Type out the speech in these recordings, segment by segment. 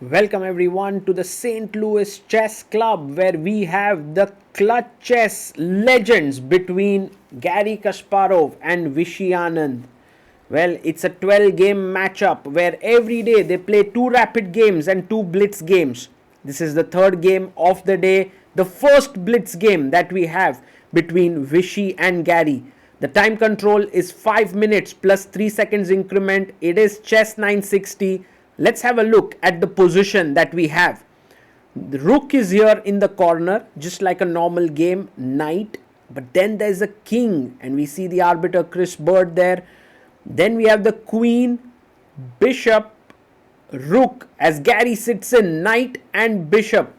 Welcome everyone to the St. Louis Chess Club, where we have the clutch chess legends between Garry Kasparov and Vishy Anand. Well, it's a 12 game matchup where every day they play 2 rapid games and 2 blitz games. This is the third game of the day, the first blitz game that we have between Vishy and Garry. The time control is 5 minutes plus 3 seconds increment. It is chess 960. Let's have a look at the position that we have. The rook is here in the corner, just like a normal game, knight. But then there's a king, and we see the arbiter Chris Bird there. Then we have the queen, bishop, rook, as Garry sits in, knight and bishop.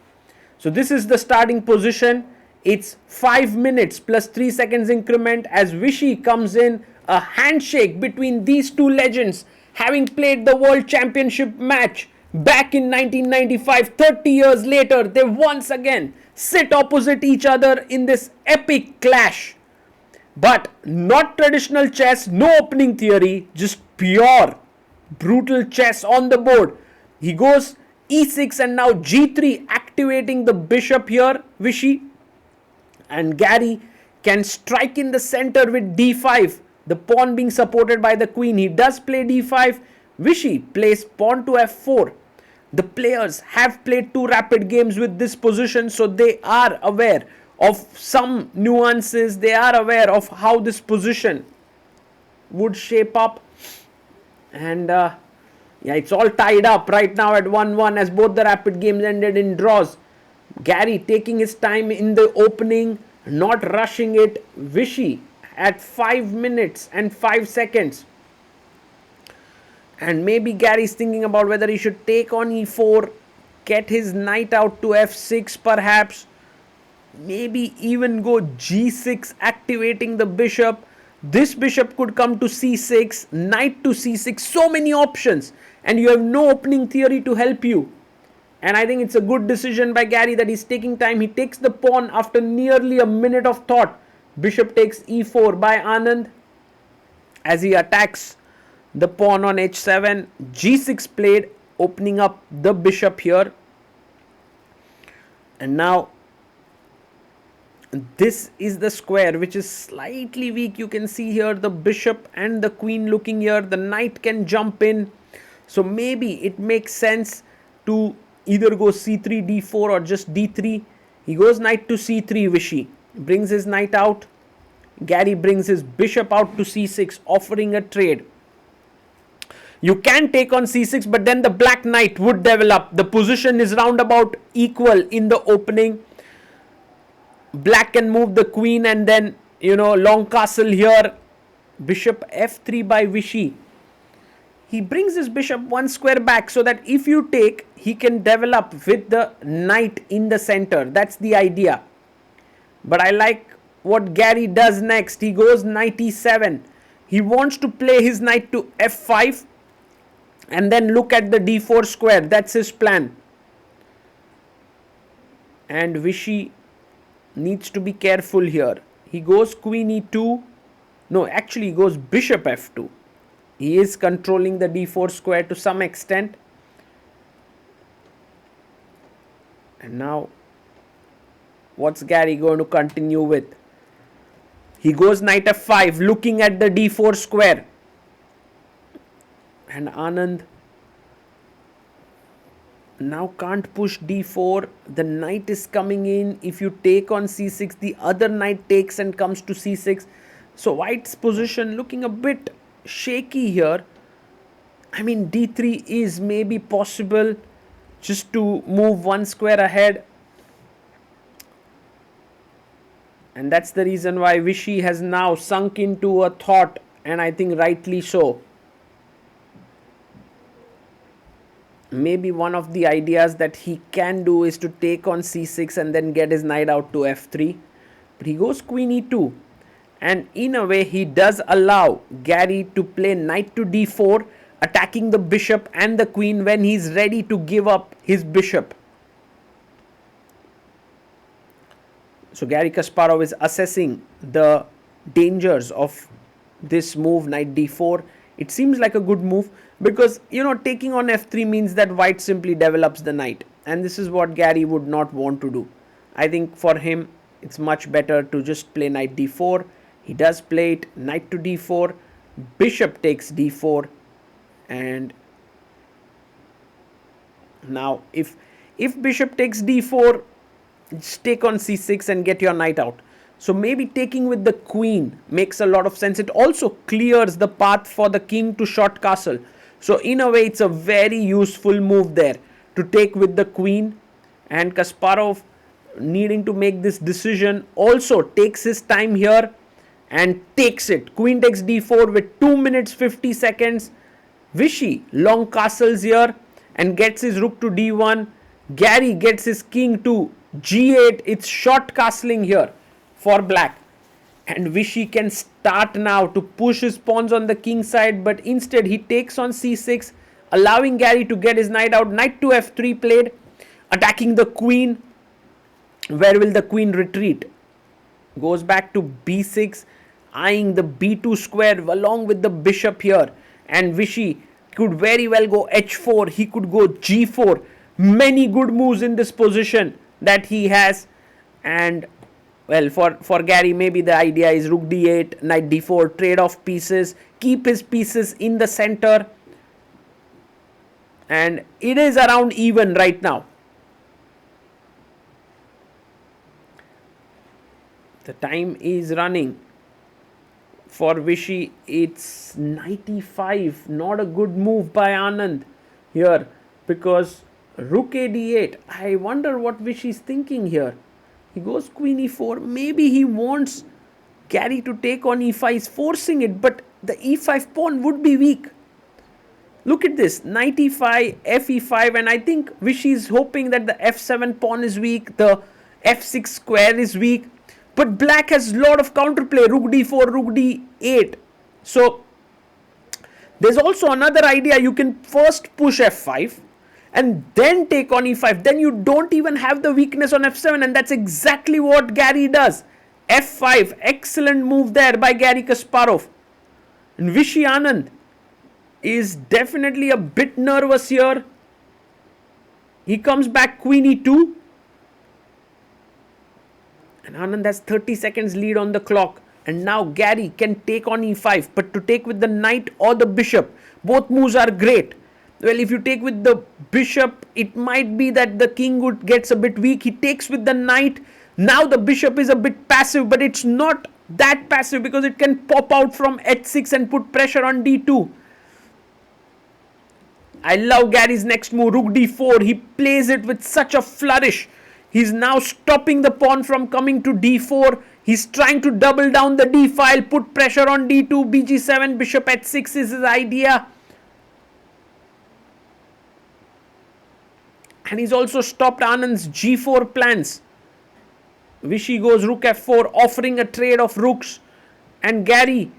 So this is the starting position. It's 5 minutes plus 3 seconds increment as Vishy comes in. A handshake between these two legends, having played the World Championship match back in 1995, 30 years later, they once again sit opposite each other in this epic clash. But not traditional chess, no opening theory, just pure brutal chess on the board. He goes e6 and now g3, activating the bishop here, Vishy. And Garry can strike in the center with d5. The pawn being supported by the queen. He does play d5. Vishy plays pawn to f4. The players have played 2 rapid games with this position, so they are aware of some nuances. They are aware of how this position would shape up. And it's all tied up right now at 1-1 as both the rapid games ended in draws. Garry taking his time in the opening, not rushing it. Vishy at 5 minutes and 5 seconds. And maybe Garry's thinking about whether he should take on e4, get his knight out to f6 perhaps. Maybe even go g6, activating the bishop. This bishop could come to c6, knight to c6. So many options. And you have no opening theory to help you. And I think it's a good decision by Garry that he's taking time. He takes the pawn after nearly a minute of thought. Bishop takes e4 by Anand as he attacks the pawn on h7. g6 played, opening up the bishop here. And now this is the square, which is slightly weak. You can see here the bishop and the queen looking here. The knight can jump in. So maybe it makes sense to either go c3, d4 or just d3. He goes knight to c3, Vishy brings his knight out. Garry brings his bishop out to c6, offering a trade. You can take on c6, but then the black knight would develop. The position is roundabout equal in the opening. Black can move the queen and then, long castle here. Bishop f3 by Vishy. He brings his bishop 1 square back so that if you take, he can develop with the knight in the center. That's the idea. But I like what Garry does next. He goes knight e7. He wants to play his knight to f5 and then look at the d4 square. That's his plan. And Vishy needs to be careful here. He goes queen e2. No, actually he goes bishop f2. He is controlling the d4 square to some extent. And now, what's Garry going to continue with? He goes knight f5, looking at the d4 square. And Anand now can't push d4. The knight is coming in. If you take on c6, the other knight takes and comes to c6. So white's position looking a bit shaky here. I mean, d3 is maybe possible just to move 1 square ahead. And that's the reason why Vishy has now sunk into a thought, and I think rightly so. Maybe one of the ideas that he can do is to take on c6 and then get his knight out to f3. But he goes queen e2. And in a way, he does allow Garry to play knight to d4, attacking the bishop and the queen when he's ready to give up his bishop. So Garry Kasparov is assessing the dangers of this move, knight d4. It seems like a good move. because taking on f3 means that white simply develops the knight, and this is what Garry would not want to do. I think for him it's much better to just play knight d4. He does play it, knight to d4, bishop takes d4, and now if bishop takes d4, just take on c6 and get your knight out. So maybe taking with the queen makes a lot of sense. It also clears the path for the king to short castle. So in a way it's a very useful move there to take with the queen, and Kasparov, needing to make this decision, also takes his time here and takes it. Queen takes d4 with 2 minutes 50 seconds. Vishy long castles here and gets his rook to d1. Garry gets his king to g8. It's short castling here for black, and Vishy can start now to push his pawns on the king side, but instead he takes on c6, allowing Garry to get his knight out. Knight to f3 played, attacking the queen. Where will the queen retreat? Goes back to b6, eyeing the b2 square along with the bishop here, and Vishy could very well go h4. He could go g4. Many good moves in this position that he has, and well, for Garry, maybe the idea is rook d8, knight d4, trade off pieces, keep his pieces in the center, and it is around even right now. The time is running. For Vishy, it's 95. Not a good move by Anand here, because rook a d8. I wonder what Vishy is thinking here. He goes queen e4. Maybe he wants Garry to take on e5. He's forcing it, but the e5 pawn would be weak. Look at this, knight e5, f e5, and I think Vishy is hoping that the f7 pawn is weak, the f6 square is weak. But black has a lot of counterplay, rook d4, rook d8. So there's also another idea. You can first push f5 and then take on e5. Then you don't even have the weakness on f7, and that's exactly what Garry does. f5, excellent move there by Garry Kasparov. And Vishy Anand is definitely a bit nervous here. He comes back queen e2. And Anand has 30 seconds lead on the clock. And now Garry can take on e5. But to take with the knight or the bishop, both moves are great. Well, if you take with the bishop, it might be that the king gets a bit weak. He takes with the knight. Now the bishop is a bit passive, but it's not that passive because it can pop out from h6 and put pressure on d2. I love Garry's next move, rook d4. He plays it with such a flourish. He's now stopping the pawn from coming to d4. He's trying to double down the d file, put pressure on d2, bg7, bishop h6 is his idea. And he's also stopped Anand's g4 plans. Vishy goes rook f4, offering a trade of rooks. And Garry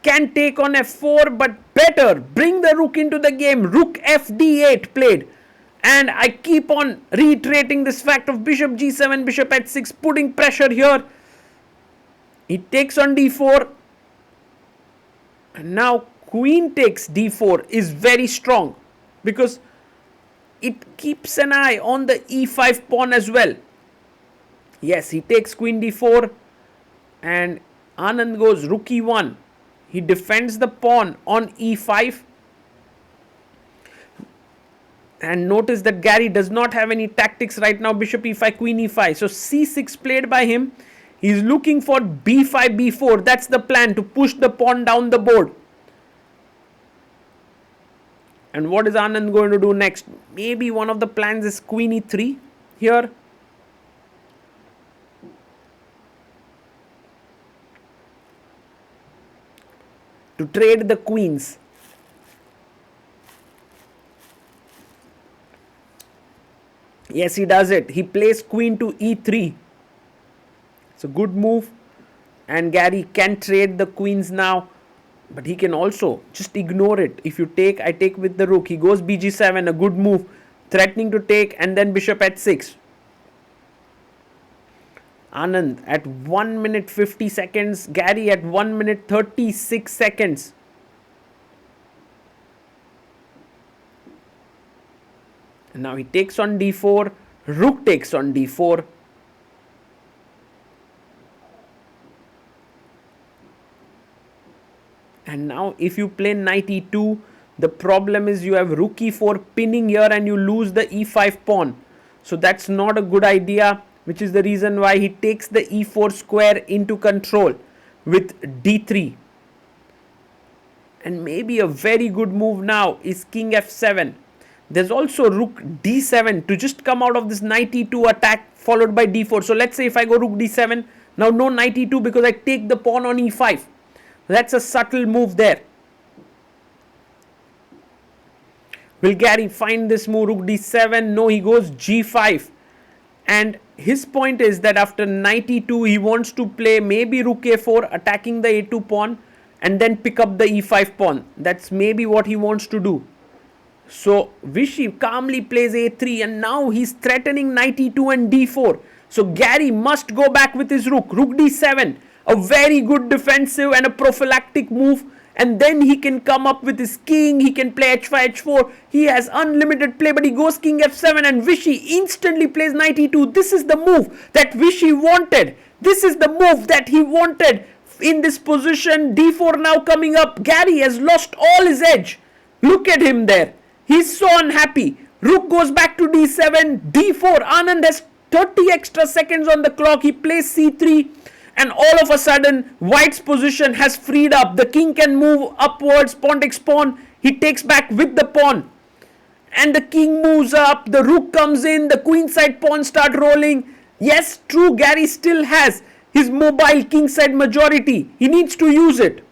can take on f4, but better bring the rook into the game. Rook f d8 played. And I keep on reiterating this fact of bishop g7, bishop h6, putting pressure here. He takes on d4. And now queen takes d4 is very strong, because it keeps an eye on the e5 pawn as well. Yes, he takes queen d4 and Anand goes rook e1. He defends the pawn on e5. And notice that Garry does not have any tactics right now. Bishop e5, queen e5. So c6 played by him. He's looking for b5, b4. That's the plan, to push the pawn down the board. And what is Anand going to do next? Maybe one of the plans is queen e3 here. To trade the queens. Yes, he does it. He plays queen to e3. It's a good move. And Garry can trade the queens now. But he can also just ignore it. If you take, I take with the rook. He goes bg7, a good move. Threatening to take, and then bishop h6. Anand at 1 minute 50 seconds. Garry at 1 minute 36 seconds. And now he takes on d4, rook takes on d4. And now if you play knight e2, the problem is you have rook e4 pinning here and you lose the e5 pawn. So that's not a good idea, which is the reason why he takes the e4 square into control with d3. And maybe a very good move now is king f7. There's also rook d7 to just come out of this knight e2 attack followed by d4. So let's say if I go rook d7, now no knight e2 because I take the pawn on e5. That's a subtle move there. Will Garry find this move, rook d7? No, he goes g5. And his point is that after knight e2, he wants to play maybe rook a4, attacking the a2 pawn, and then pick up the e5 pawn. That's maybe what he wants to do. So Vishy calmly plays a3, and now he's threatening knight e2 and d4. So Garry must go back with his rook, rook d7. A very good defensive and a prophylactic move, and then he can come up with his king. He can play h5, h4. He has unlimited play, but he goes king f7, and Vishy instantly plays knight e2. This is the move that Vishy wanted. This is the move that he wanted in this position. d4 now coming up. Garry has lost all his edge. Look at him there. He's so unhappy. Rook goes back to d7, d4. Anand has 30 extra seconds on the clock. He plays c3. And all of a sudden, White's position has freed up. The king can move upwards, pawn takes pawn. He takes back with the pawn. And the king moves up, the rook comes in, the queenside pawns start rolling. Yes, true, Garry still has his mobile kingside majority. He needs to use it.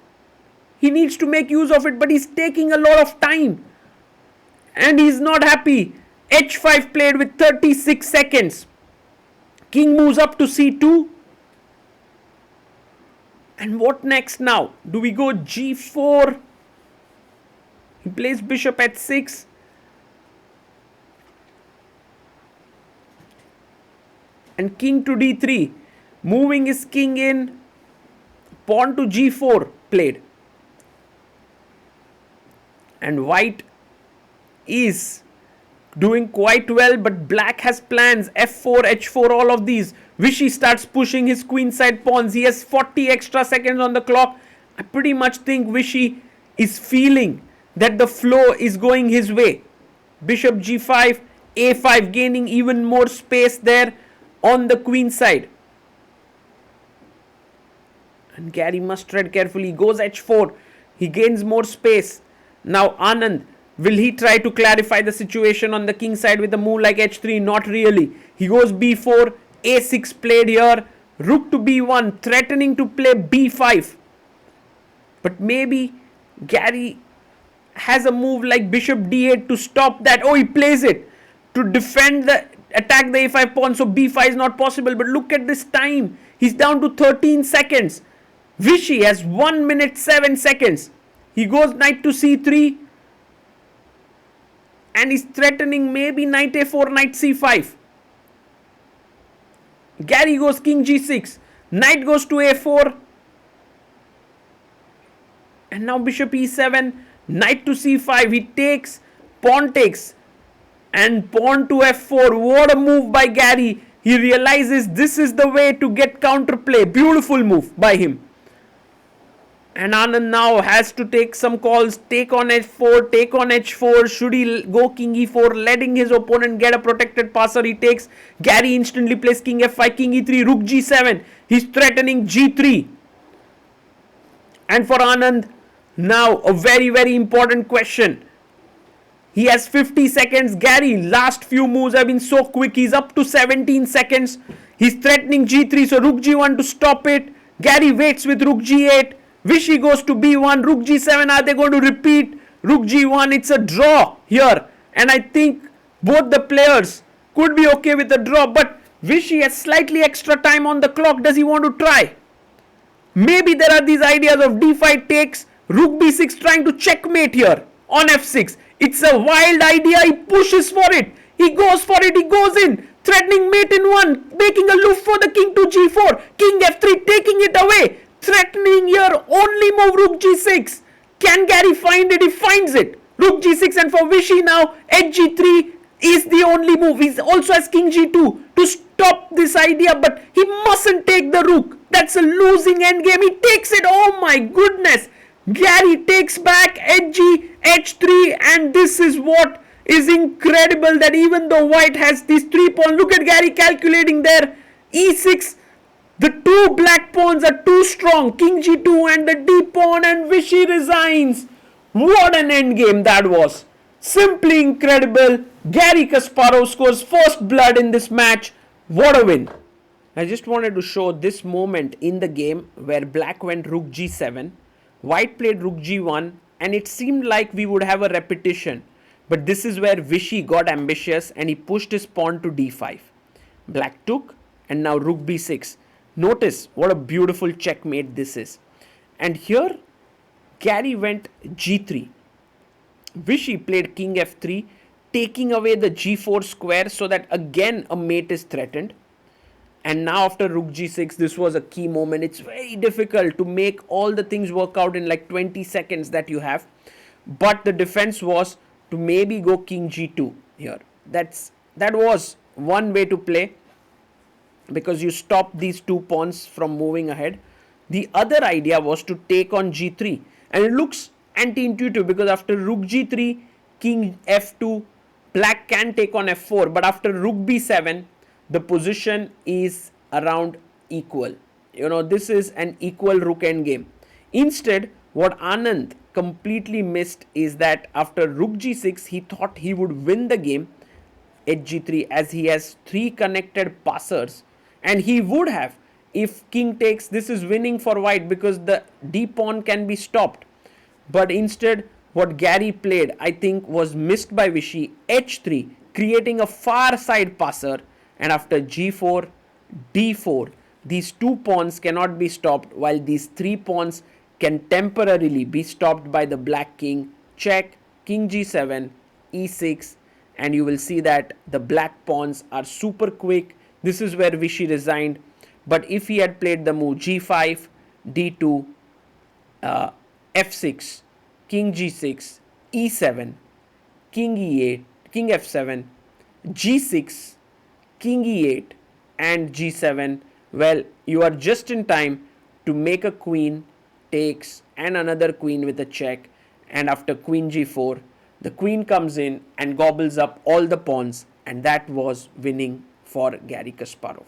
He needs to make use of it, but he's taking a lot of time. And he's not happy. h5 played with 36 seconds. King moves up to c2. And what next now? Do we go g4? He plays bishop h6. And king to d3. Moving his king in. Pawn to g4 played. And White is doing quite well, but Black has plans. f4, h4, all of these. Vishy starts pushing his queenside pawns. He has 40 extra seconds on the clock. I pretty much think Vishy is feeling that the flow is going his way. Bishop g5, a5, gaining even more space there on the queen side. And Garry must tread carefully. He goes h4. He gains more space. Now Anand, will he try to clarify the situation on the king side with a move like h3? Not really. He goes b4. a6 played here, rook to b1, threatening to play b5. But maybe Garry has a move like bishop d8 to stop that. Oh, he plays it to defend the attack the a5 pawn, so b5 is not possible. But look at this time. He's down to 13 seconds. Vishy has 1 minute 7 seconds. He goes knight to c3. And he's threatening maybe knight a4, knight c5. Garry goes king g6. Knight goes to a4. And now bishop e7. Knight to c5. He takes. Pawn takes. And pawn to f4. What a move by Garry. He realizes this is the way to get counterplay. Beautiful move by him. And Anand now has to take some calls. Take on h4, take on h4. Should he go king e4, letting his opponent get a protected passer? He takes. Garry instantly plays king f5, king e3, rook g7. He's threatening g3. And for Anand, now a very, very important question. He has 50 seconds. Garry, last few moves have been so quick. He's up to 17 seconds. He's threatening g3, so rook g1 to stop it. Garry waits with rook g8. Vishy goes to b1, rook g7. Are they going to repeat? Rook g1, it's a draw here. And I think both the players could be okay with a draw. But Vishy has slightly extra time on the clock. Does he want to try? Maybe there are these ideas of d5 takes, rook b6 trying to checkmate here on f6. It's a wild idea. He pushes for it. He goes for it. He goes in. Threatening mate in one. Making a loop for the king to g4. King f3 taking it away. Threatening here, only move rook g6. Can Garry find it? He finds it. Rook g6, and for Vishy now, h g3 is the only move. He also has king g2 to stop this idea, but he mustn't take the rook. That's a losing endgame. He takes it. Oh my goodness. Garry takes back hg h3, and this is what is incredible, that even though white has these 3 pawns, look at Garry calculating there. e6, the two black pawns are too strong, king g2 and the d pawn, and Vishy resigns. What an endgame that was. Simply incredible. Garry Kasparov scores first blood in this match. What a win. I just wanted to show this moment in the game where black went rook g7, white played rook g1, and it seemed like we would have a repetition. But this is where Vishy got ambitious and he pushed his pawn to d5. Black took, and now rook b6. Notice what a beautiful checkmate this is. And here Garry went g3. Vishy played king f3, taking away the g4 square so that again a mate is threatened. And now after rook g6, this was a key moment. It's very difficult to make all the things work out in like 20 seconds that you have. But the defense was to maybe go king g2 here. That was one way to play, because you stop these 2 pawns from moving ahead. The other idea was to take on g3, and it looks anti-intuitive because after rook g3, king f2, black can take on f4, but after rook b7, the position is around equal. This is an equal rook endgame. Instead, what Anand completely missed is that after rook g6, he thought he would win the game at g3, as he has 3 connected passers, and he would have if king takes. This is winning for white because the d pawn can be stopped. But instead, what Garry played, I think, was missed by Vishy. h3, creating a far side passer, and after g4, d4, these 2 pawns cannot be stopped, while these 3 pawns can temporarily be stopped by the black king. Check, king g7, e6, and you will see that the black pawns are super quick. This is where Vishy resigned. But if he had played the move g5, d2, f6, king g6, e7, king e8, king f7, g6, king e8, and g7, well, you are just in time to make a queen takes and another queen with a check. And after queen g4, the queen comes in and gobbles up all the pawns, and that was winning for Garry Kasparov.